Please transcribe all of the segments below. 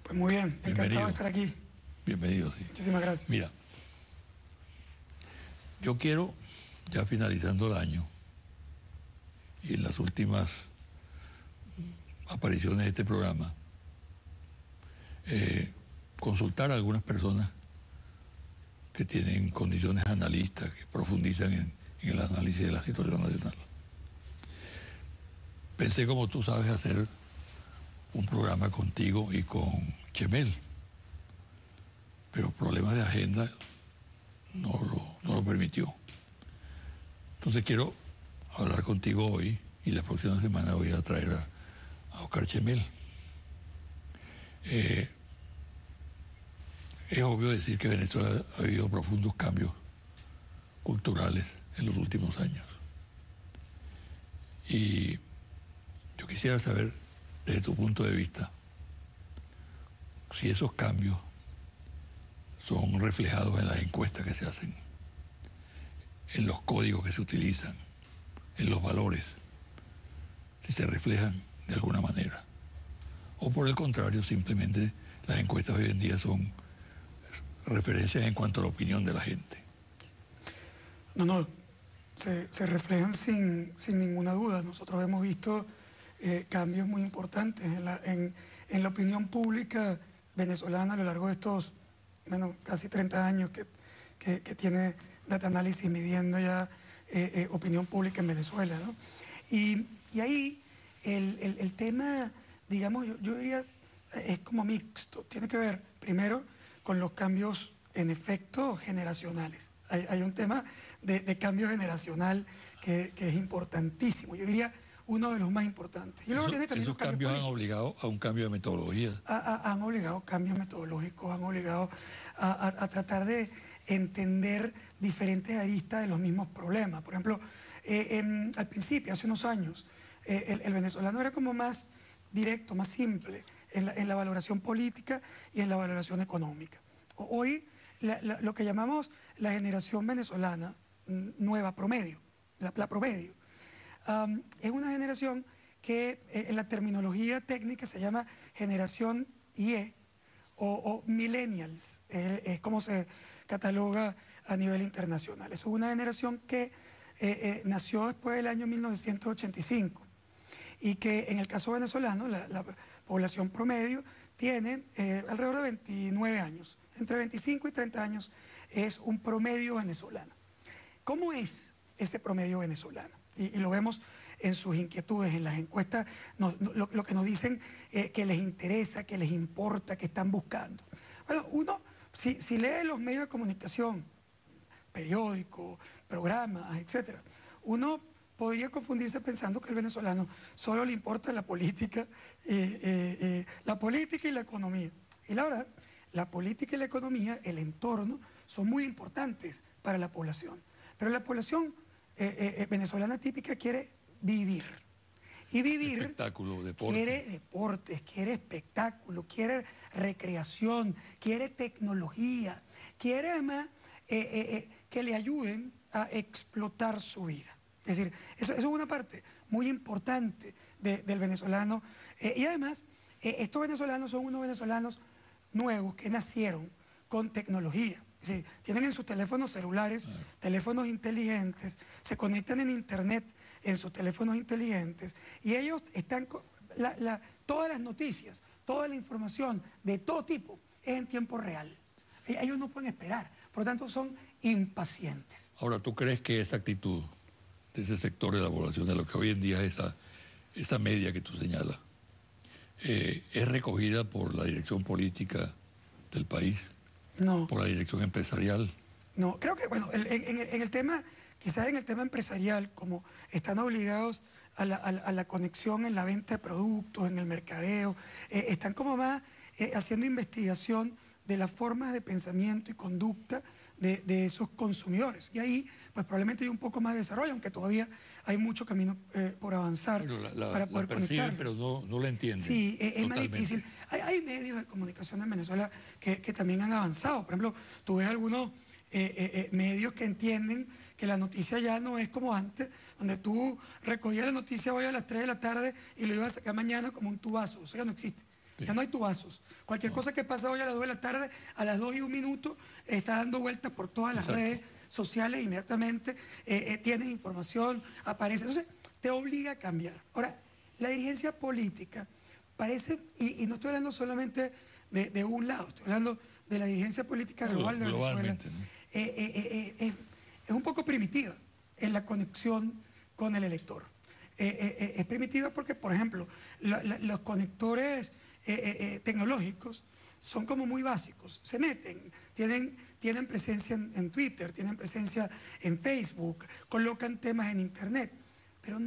Pues muy bien, encantado de estar aquí. Bienvenido, sí. Muchísimas gracias. Mira, yo quiero, ya finalizando el año, y en las últimas apariciones de este programa, consultar a algunas personas que tienen condiciones analistas, que profundizan en el análisis de la situación nacional. Pensé, como tú sabes, hacer un programa contigo y con Chemel, pero problemas de agenda no lo permitió. Entonces quiero hablar contigo hoy y la próxima semana voy a traer a Oscar Chemel. Es obvio decir que Venezuela ha vivido profundos cambios culturales en los últimos años. Y yo quisiera saber, desde tu punto de vista, si esos cambios son reflejados en las encuestas que se hacen, en los códigos que se utilizan, en los valores, si se reflejan de alguna manera. O por el contrario, simplemente las encuestas hoy en día son referencias en cuanto a la opinión de la gente. No, se reflejan sin ninguna duda. Nosotros hemos visto cambios muy importantes en la opinión pública venezolana a lo largo de estos, casi 30 años que tiene Data Analysis midiendo ya opinión pública en Venezuela, ¿no? Y ahí el tema, digamos, yo diría, es como mixto. Tiene que ver, primero, con los cambios, en efecto, generacionales. Hay un tema de cambio generacional que es importantísimo. Yo diría uno de los más importantes. Y luego tiene también esos cambios han obligado a un cambio de metodología. Han obligado cambios metodológicos, han obligado a tratar de entender diferentes aristas de los mismos problemas. Por ejemplo, al principio, hace unos años, el venezolano era como más directo, más simple en la valoración política y en la valoración económica. Hoy, lo que llamamos la generación venezolana nueva, promedio, la promedio, es una generación que en la terminología técnica se llama generación IE o millennials, es como se cataloga a nivel internacional. Es una generación que nació después del año 1985 y que en el caso venezolano la población promedio tiene alrededor de 29 años, entre 25 y 30 años es un promedio venezolano. ¿Cómo es ese promedio venezolano? Y lo vemos en sus inquietudes, en las encuestas, lo que nos dicen que les interesa, que les importa, que están buscando. Bueno, uno, si lee los medios de comunicación, periódicos, programas, etc., uno podría confundirse pensando que al venezolano solo le importa la política y la economía. Y la verdad, la política y la economía, el entorno, son muy importantes para la población. Pero la población venezolana típica quiere vivir. Y vivir espectáculo, deporte. Quiere deportes, quiere espectáculo, quiere recreación, quiere tecnología, quiere además que le ayuden a explotar su vida. Es decir, eso es una parte muy importante del venezolano. Y además, estos venezolanos son unos venezolanos nuevos que nacieron con tecnología. Es decir, tienen en sus teléfonos celulares, teléfonos inteligentes, se conectan en internet en sus teléfonos inteligentes y ellos están, todas las noticias, toda la información de todo tipo es en tiempo real. Ellos no pueden esperar, por lo tanto son impacientes. Ahora, ¿tú crees que esa actitud de ese sector de la población, de lo que hoy en día es esa media que tú señalas, es recogida por la dirección política del país? No. ¿Por la dirección empresarial? No, creo que, bueno, en el tema, quizás en el tema empresarial, como están obligados a la conexión en la venta de productos, en el mercadeo, están como más haciendo investigación de las formas de pensamiento y conducta de esos consumidores. Y ahí, pues probablemente hay un poco más de desarrollo, aunque todavía hay mucho camino por avanzar para poder conectarlos. Pero no la entienden. Sí, es más difícil. Hay medios de comunicación en Venezuela que también han avanzado. Por ejemplo, tú ves algunos medios que entienden que la noticia ya no es como antes, donde tú recogías la noticia hoy a las 3 de la tarde y lo ibas a sacar mañana como un tubazo. Eso ya no existe. Sí. Ya no hay tubazos. Cualquier cosa que pasa hoy a las 2 de la tarde, a las 2 y 1 minuto, está dando vueltas por todas las redes sociales inmediatamente, tienes información, aparece. Entonces, te obliga a cambiar. Ahora, la dirigencia política parece, y no estoy hablando solamente de un lado, estoy hablando de la dirigencia política global de Venezuela, ¿no? Es un poco primitiva en la conexión con el elector. Es primitiva porque, por ejemplo, los conectores tecnológicos son como muy básicos, se meten, tienen presencia en Twitter, tienen presencia en Facebook, colocan temas en Internet, pero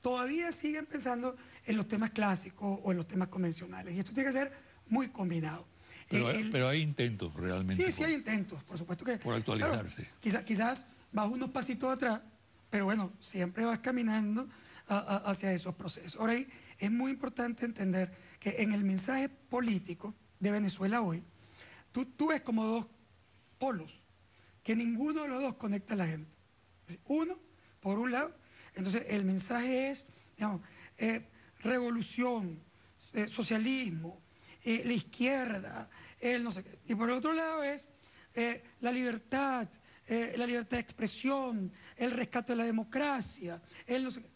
todavía siguen pensando en los temas clásicos o en los temas convencionales, y esto tiene que ser muy combinado. Pero hay intentos realmente. Sí, hay intentos, por supuesto que. Por actualizarse. Claro, quizás vas unos pasitos atrás, pero bueno, siempre vas caminando hacia esos procesos. Ahora ahí es muy importante entender que en el mensaje político de Venezuela hoy, tú ves como dos polos, que ninguno de los dos conecta a la gente. Uno, por un lado, entonces el mensaje es, digamos, revolución, socialismo, la izquierda, el no sé qué. Y por el otro lado es la libertad de expresión, el rescate de la democracia, el no sé qué.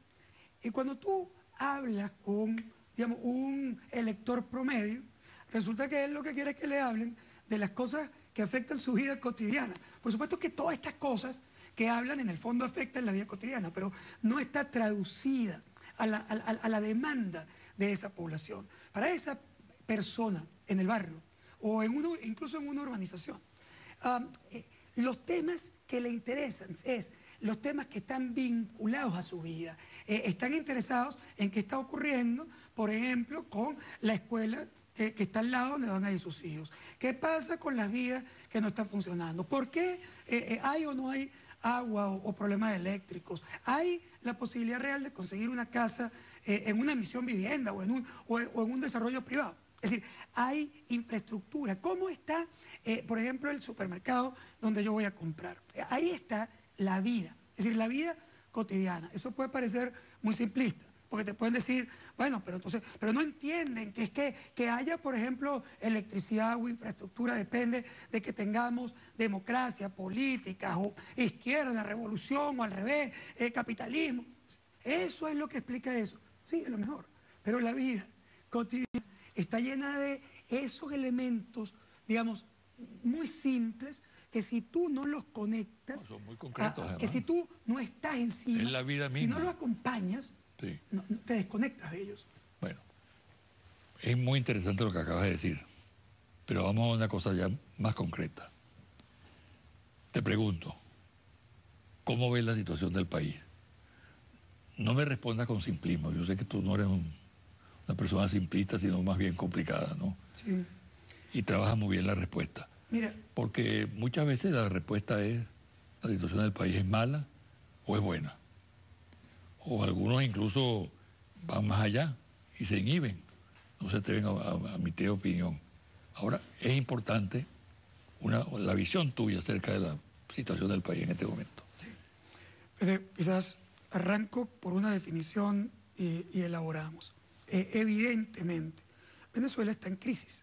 Y cuando tú hablas con, digamos, un elector promedio, resulta que él lo que quiere es que le hablen de las cosas que afectan su vida cotidiana. Por supuesto que todas estas cosas que hablan en el fondo afectan la vida cotidiana, pero no está traducida a la demanda de esa población. Para esa persona en el barrio o incluso en una urbanización, los temas que le interesan es los temas que están vinculados a su vida. Están interesados en qué está ocurriendo, por ejemplo, con la escuela que está al lado donde van a ir sus hijos. ¿Qué pasa con las vías que no están funcionando? ¿Por qué hay o no hay agua o problemas eléctricos? ¿Hay la posibilidad real de conseguir una casa en una misión vivienda o en un desarrollo privado? Es decir, hay infraestructura. ¿Cómo está, por ejemplo, el supermercado donde yo voy a comprar? Ahí está la vida, es decir, la vida cotidiana. Eso puede parecer muy simplista, porque te pueden decir, bueno, pero no entienden que es que haya, por ejemplo, electricidad o infraestructura depende de que tengamos democracia, política, o izquierda, revolución, o al revés, capitalismo. Eso es lo que explica eso. Sí, a lo mejor, pero la vida cotidiana está llena de esos elementos, digamos, muy simples, que si tú no los conectas, son muy concretos, que si tú no estás encima, es la vida si misma. no lo acompañas, sí, no te desconectas de ellos. Bueno, es muy interesante lo que acabas de decir, pero vamos a una cosa ya más concreta. Te pregunto, ¿cómo ves la situación del país? No me respondas con simplismo, yo sé que tú no eres una persona simplista, sino más bien complicada, ¿no? Sí. Y trabajas muy bien la respuesta. Mira, porque muchas veces la respuesta es, la situación del país es mala o es buena. O algunos incluso van más allá y se inhiben, no se atreven a emitir opinión. Ahora, es importante la visión tuya acerca de la situación del país en este momento. Sí. Quizás arranco por una definición y elaboramos. Evidentemente, Venezuela está en crisis.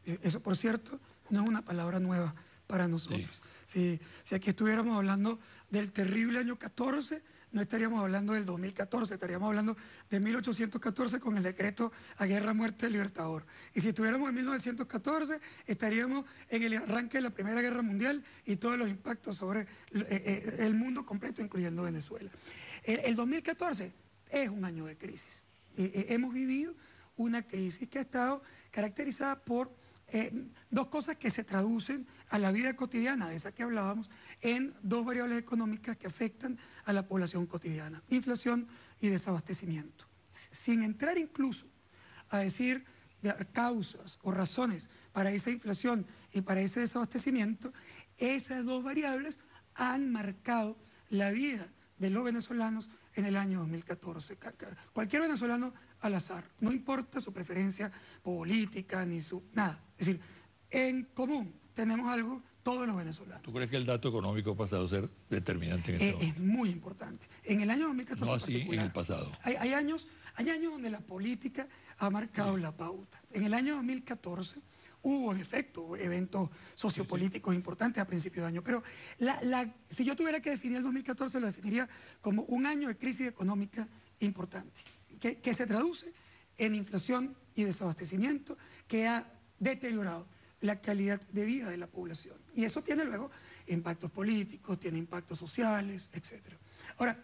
Eso, por cierto, no es una palabra nueva para nosotros. Sí. Si aquí estuviéramos hablando del terrible año 14, no estaríamos hablando del 2014, estaríamos hablando de 1814 con el decreto a guerra, muerte, libertador. Y si estuviéramos en 1914, estaríamos en el arranque de la Primera Guerra Mundial y todos los impactos sobre el mundo completo, incluyendo Venezuela. El 2014 es un año de crisis. Hemos vivido una crisis que ha estado caracterizada por dos cosas que se traducen a la vida cotidiana, de esa que hablábamos, en dos variables económicas que afectan a la población cotidiana: inflación y desabastecimiento. Sin entrar incluso a decir causas o razones para esa inflación y para ese desabastecimiento, esas dos variables han marcado la vida de los venezolanos en el año 2014. Cualquier venezolano al azar, no importa su preferencia política ni su nada. Es decir, en común tenemos algo todos los venezolanos. ¿Tú crees que el dato económico ha pasado a ser determinante en este momento? Es muy importante. En el año 2014 no así en el pasado. Hay años donde la política ha marcado la pauta. En el año 2014 hubo, en efecto, eventos sociopolíticos importantes a principios de año, pero si yo tuviera que definir el 2014, lo definiría como un año de crisis económica importante, que se traduce en inflación y desabastecimiento, que ha deteriorado la calidad de vida de la población. Y eso tiene luego impactos políticos, tiene impactos sociales, etc. Ahora,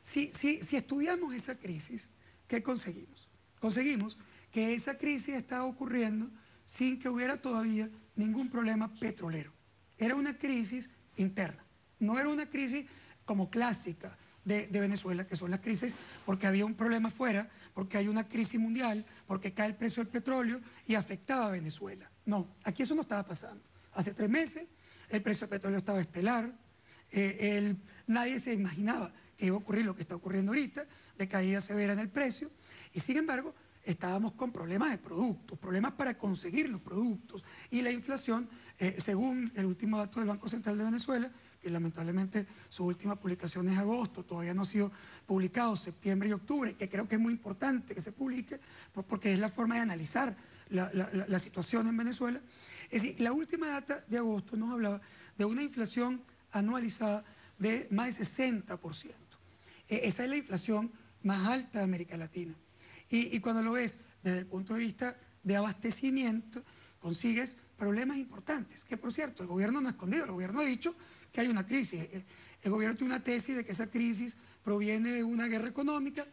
si estudiamos esa crisis, ¿qué conseguimos? Conseguimos que esa crisis estaba ocurriendo sin que hubiera todavía ningún problema petrolero. Era una crisis interna, no era una crisis como clásica de Venezuela, que son las crisis porque había un problema afuera, porque hay una crisis mundial, porque cae el precio del petróleo y afectaba a Venezuela. No, aquí eso no estaba pasando. Hace 3 meses el precio del petróleo estaba estelar, nadie se imaginaba que iba a ocurrir lo que está ocurriendo ahorita, de caída severa en el precio, y sin embargo estábamos con problemas de productos, problemas para conseguir los productos, y la inflación, según el último dato del Banco Central de Venezuela, que lamentablemente su última publicación es agosto, todavía no ha sido publicado, septiembre y octubre, que creo que es muy importante que se publique, porque es la forma de analizar la situación en Venezuela. Es decir, la última data de agosto nos hablaba de una inflación anualizada de más de 60%. Esa es la inflación más alta de América Latina. Y cuando lo ves desde el punto de vista de abastecimiento, consigues problemas importantes, que por cierto, el gobierno no ha escondido, el gobierno ha dicho que hay una crisis. El gobierno tiene una tesis de que esa crisis proviene de una guerra económica.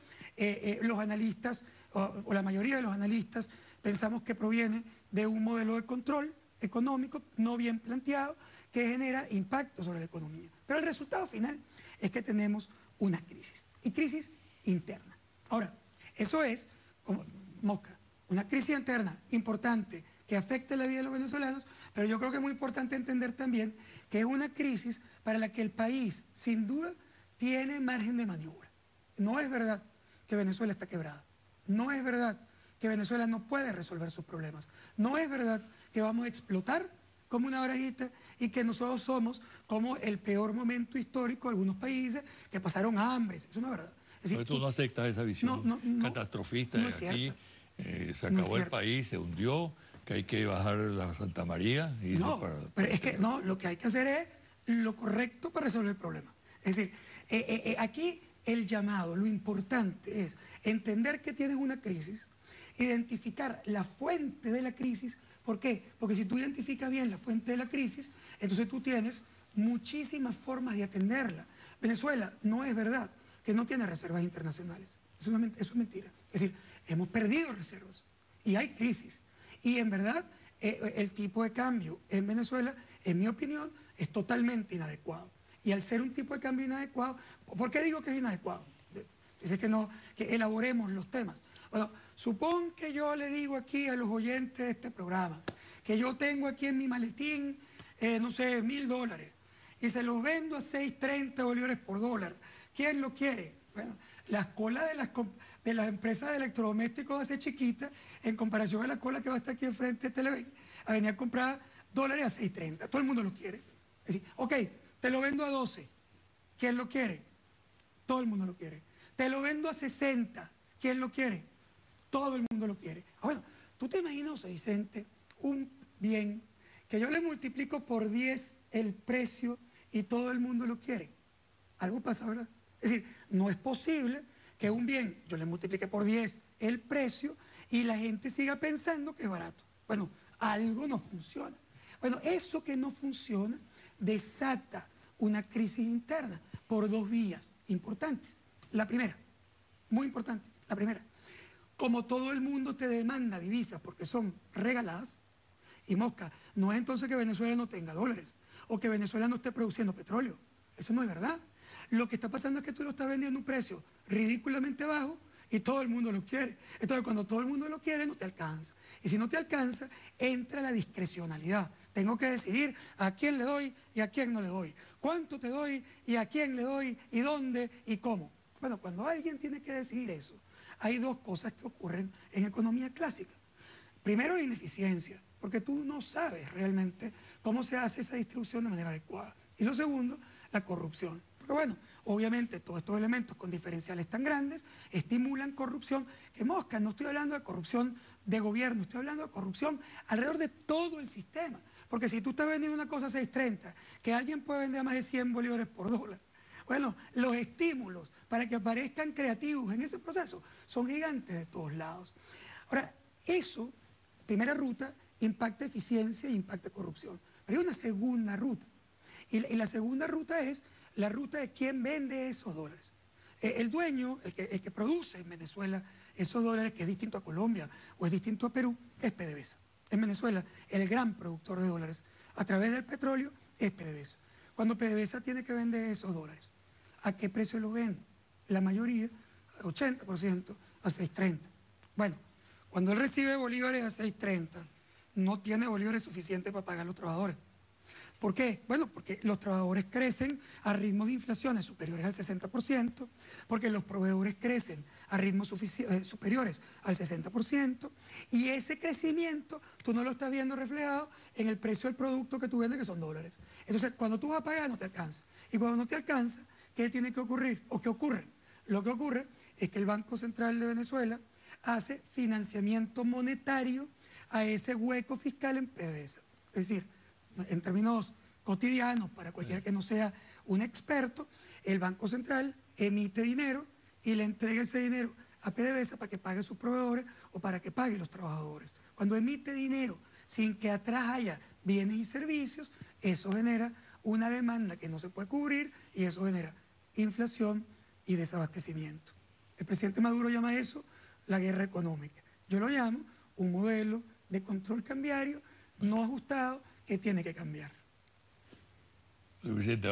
Los analistas, o la mayoría de los analistas, pensamos que proviene de un modelo de control económico no bien planteado que genera impacto sobre la economía. Pero el resultado final es que tenemos una crisis, y crisis interna. Ahora, eso es, como mosca, una crisis interna importante que afecta la vida de los venezolanos, pero yo creo que es muy importante entender también que es una crisis para la que el país, sin duda, tiene margen de maniobra. No es verdad que Venezuela está quebrada. No es verdad que Venezuela no puede resolver sus problemas. No es verdad que vamos a explotar como una orejita y que nosotros somos como el peor momento histórico de algunos países que pasaron hambre. Eso no es verdad. Es decir, tú no aceptas esa visión catastrofista de aquí. Se acabó el país, se hundió, que hay que bajar la Santa María. Y no, pero es que no, lo que hay que hacer es lo correcto para resolver el problema. Es decir, aquí el llamado, lo importante es entender que tienes una crisis, identificar la fuente de la crisis. ¿Por qué? Porque si tú identificas bien la fuente de la crisis, entonces tú tienes muchísimas formas de atenderla. Venezuela no es verdad que no tiene reservas internacionales. Eso es mentira. Es decir, hemos perdido reservas y hay crisis. Y en verdad, el tipo de cambio en Venezuela, en mi opinión, es totalmente inadecuado. Y al ser un tipo de cambio inadecuado, ¿por qué digo que es inadecuado? Dice que elaboremos los temas. Bueno, supón que yo le digo aquí a los oyentes de este programa que yo tengo aquí en mi maletín, no sé, $1000 y se los vendo a 6.30 bolívares por dólar. ¿Quién lo quiere? Bueno, las colas de las empresas de electrodomésticos va a ser chiquita en comparación a la cola que va a estar aquí enfrente de Televen, a venir a comprar dólares a 6.30. Todo el mundo lo quiere. Es decir, ok, te lo vendo a 12. ¿Quién lo quiere? Todo el mundo lo quiere. Te lo vendo a 60. ¿Quién lo quiere? Todo el mundo lo quiere. Bueno, ¿tú te imaginas, José Vicente, un bien que yo le multiplico por 10 el precio y todo el mundo lo quiere? Algo pasa, ¿verdad? Es decir, no es posible que un bien yo le multiplique por 10 el precio y la gente siga pensando que es barato. Bueno, algo no funciona. Bueno, eso que no funciona desata una crisis interna por 2 vías importantes. La primera, muy importante, la primera, como todo el mundo te demanda divisas porque son regaladas, y mosca, no es entonces que Venezuela no tenga dólares o que Venezuela no esté produciendo petróleo. Eso no es verdad. Lo que está pasando es que tú lo estás vendiendo a un precio ridículamente bajo y todo el mundo lo quiere. Entonces, cuando todo el mundo lo quiere, no te alcanza. Y si no te alcanza, entra la discrecionalidad. Tengo que decidir a quién le doy y a quién no le doy. Cuánto te doy y a quién le doy y dónde y cómo. Bueno, cuando alguien tiene que decidir eso, hay 2 cosas que ocurren en economía clásica. Primero, la ineficiencia, porque tú no sabes realmente cómo se hace esa distribución de manera adecuada. Y lo segundo, la corrupción. Porque bueno, Obviamente todos estos elementos con diferenciales tan grandes estimulan corrupción, que mosca, no estoy hablando de corrupción de gobierno, estoy hablando de corrupción alrededor de todo el sistema. Porque si tú estás vendiendo una cosa a 6.30, que alguien puede vender a más de 100 bolívares por dólar, bueno, los estímulos para que aparezcan creativos en ese proceso son gigantes de todos lados. Ahora, eso, primera ruta, impacta eficiencia e impacta corrupción. Pero hay una segunda ruta. Y la segunda ruta es la ruta de quién vende esos dólares. El dueño, el que produce en Venezuela esos dólares, que es distinto a Colombia o es distinto a Perú, es PDVSA. En Venezuela, el gran productor de dólares a través del petróleo es PDVSA. Cuando PDVSA tiene que vender esos dólares, ¿a qué precio los vende? La mayoría, 80%, a 6.30. Bueno, cuando él recibe bolívares a 6.30, no tiene bolívares suficientes para pagar a los trabajadores. ¿Por qué? Bueno, porque los trabajadores crecen a ritmos de inflaciones superiores al 60%, porque los proveedores crecen a ritmos superiores al 60%, y ese crecimiento tú no lo estás viendo reflejado en el precio del producto que tú vendes, que son dólares. Entonces, cuando tú vas a pagar, no te alcanza. Y cuando no te alcanza, ¿qué tiene que ocurrir? ¿O qué ocurre? Lo que ocurre es que el Banco Central de Venezuela hace financiamiento monetario a ese hueco fiscal en PDVSA. Es decir, en términos cotidianos, para cualquiera que no sea un experto, el Banco Central emite dinero y le entrega ese dinero a PDVSA para que pague sus proveedores o para que pague los trabajadores. Cuando emite dinero sin que atrás haya bienes y servicios, eso genera una demanda que no se puede cubrir y eso genera inflación y desabastecimiento. El presidente Maduro llama eso la guerra económica. Yo lo llamo un modelo de control cambiario no ajustado que tiene que cambiar. Presidente,